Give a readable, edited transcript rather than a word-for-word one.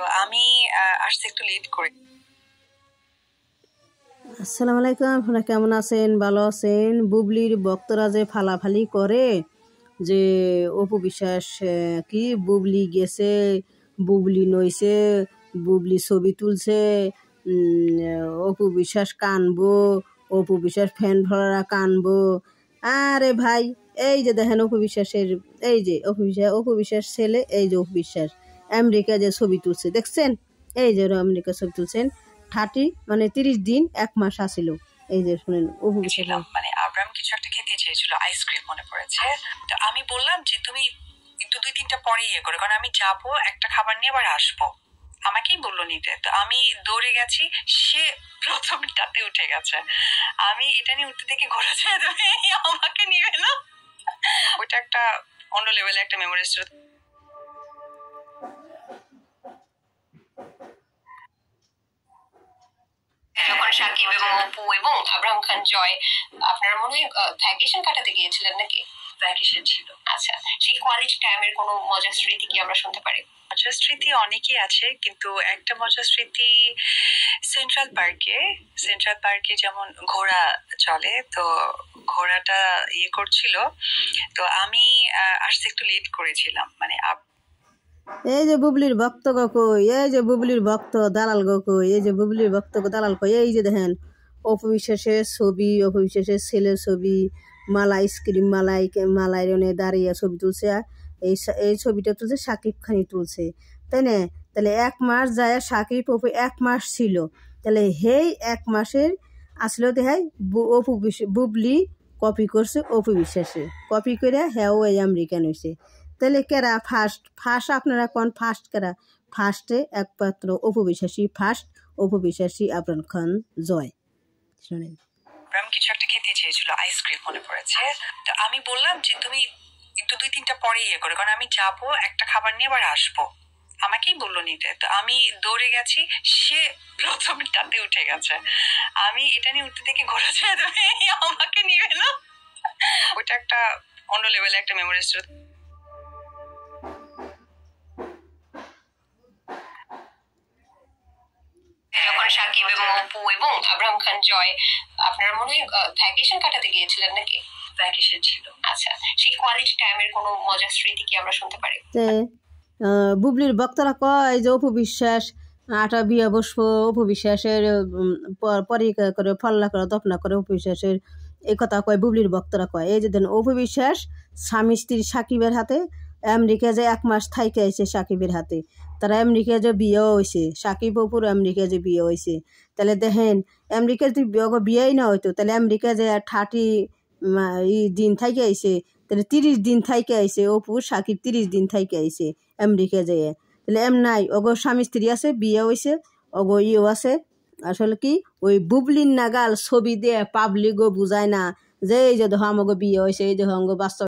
তো আমি আসতে একটু লেট করে। আসসালামু আলাইকুম, আপনারা কেমন আছেন? ভালো আছেন? বুবলির ভক্তরা যে ফালাফালি করে যে অপু বিশ্বাস কি বুবলি গেছে, বুবলি নইছে, বুবলি ছবি তুলছে, অপু বিশ্বাস কানবো, অপু বিশ্বাস ফ্যান ভরা কানবো। আরে ভাই, এই যে দেখেন অপু বিশ্বাসের, এই যে অপু বিশ্বাস ছেলে, এই যে অপু বিশ্বাস আমেরিকা যে ছবি তুলছে দেখছেন? এই যে আমেরিকা ছবি তুলছেন 30 দিন 1 মাস আসিল। এই যে শুনেন অপু বিশ্বাস মানে আব্রাহাম কিছু একটা খেতে চেয়েছিল, আইসক্রিম মনে পড়েছে। তো আমি বললাম যে তুমি একটু 2-3টা পরে ইয়ে করো, কারণ আমি যাবো একটা খাবার নিয়ে আবার আসবো। আমাকেই বললো নিতে, তো আমি দৌড়ে গেছি, সে প্রথমটাতে উঠে গেছে। আমি এটা নিয়ে উঠতে থেকে ঘোরাছে, তুমি আমাকে নিবে না। ওটা একটা অন্য লেভেলে একটা মেমোরি ছিল। যখন সাকিব এবং অপু এবং আব্রাহাম খান জয় আপনার মনে হয় ভ্যাকেশন কাটাতে গিয়েছিলেন নাকি? ভ্যাকেশন ছিল। আচ্ছা, সেই কোয়ালিটি টাইমের কোনো মজার স্মৃতি কি আমরা শুনতে পারি? মজার স্মৃতি অনেকই আছে, কিন্তু একটা মজার স্মৃতি সেন্ট্রাল পার্কে যেমন ঘোড়া চলে, তো ঘোড়াটা ইয়ে করছিল, তো আমি আসতে একটু লেট করেছিলাম। মানে এই যে বুবলির ভক্ত গো কই, এই যে বুবলির ভক্ত দালাল গো কই, এই যে বুবলির ভক্ত দালাল কই, এই যে দেখেন অপু বিশ্বাসের ছবি, অপু বিশ্বাসের ছেলের ছবি, মালা আইসক্রিম মালাই রনে দাঁড়িয়ে ছবি তুলছে। এই ছবিটা তুলছে সাকিব খানই তুলছে, তাই না? তাহলে 1 মাস যায় সাকিব অপু 1 মাস ছিল, তাহলে হেই 1 মাসের আসলে দেখায় বুবলি কপি করছে অপু বিশ্বাসে, কপি করে হ্যাঁ ওই আমেরিকান হয়েছে। তাহলে কেরা ফার্স্ট আপনারা কোন ফার্স্ট কেরা? ফার্স্টে একমাত্র অপু বিশ্বাসী ফার্স্ট, অপু বিশ্বাসী আবরাম খান জয়। শোনেন কিছু একটা খেতে চেয়েছিল, আইসক্রিম মনে পড়েছে। তো আমি বললাম যে তুমি একটু 2-3টা পরে ইয়ে করো, কারণ আমি যাবো একটা খাবার নিয়ে আবার আসবো। আমাকেই বললো নিতে, তো আমি দৌড়ে গেছি, সে প্রথমটাতে উঠে গেছে। আমি এটা নিয়ে উঠতে থেকে ঘোরাছে, তুমি আমাকে নিবে না। ওটা একটা অন্য লেভেলে একটা মেমোরি ছিল। যখন সাকিব এবং অপু এবং আব্রাহাম খান জয় আপনার মনে হয় ভ্যাকেশন কাটাতে গিয়েছিলেন নাকি? ভ্যাকেশন ছিল। আচ্ছা, সেই কোয়ালিটি টাইমের কোনো মজার স্মৃতি কি আমরা শুনতে পারি? বুবলির ভক্তরা কয় যে অপু বিশ্বাস আটা বিয়ে বসবো, অপু বিশ্বাসের পরীক্ষা করে ফল্লা করে দফনা করে অপু বিশ্বাসের এই কথা কয় বুবলির ভক্তরা কয়। এই যে দেন অপু বিশ্বাস স্বামী স্ত্রী সাকিবের হাতে আমেরিকা যে 1 মাস থাইকে আইছে সাকিবের হাতে, তারা আমেরিকা যে বিয়েও হয়েছে, সাকিব অপুর আমেরিকা যে বিয়ে হয়েছে। তাহলে দেখেন আমেরিকা যদি বিয়েই না হইতো, তাহলে আমেরিকা যে 30 দিন থাইকে আইছে, তাহলে 30 দিন থাইকে আইছে অপু, সাকিব 30 দিন থাইকে আইছে আমেরিকা যেয়ে। তাহলে নাই অগো স্বামী স্ত্রী আছে, বিয়ে হয়েছে, অগো ইয়েও আছে। আসলে কি ওই বুবলির নাগাল ছবি দিয়ে পাবলিকও বুঝায় না যে এই যে দেখো আমাকে বিয়ে হয়েছে, এই দেখো আমাকে বাচ্চা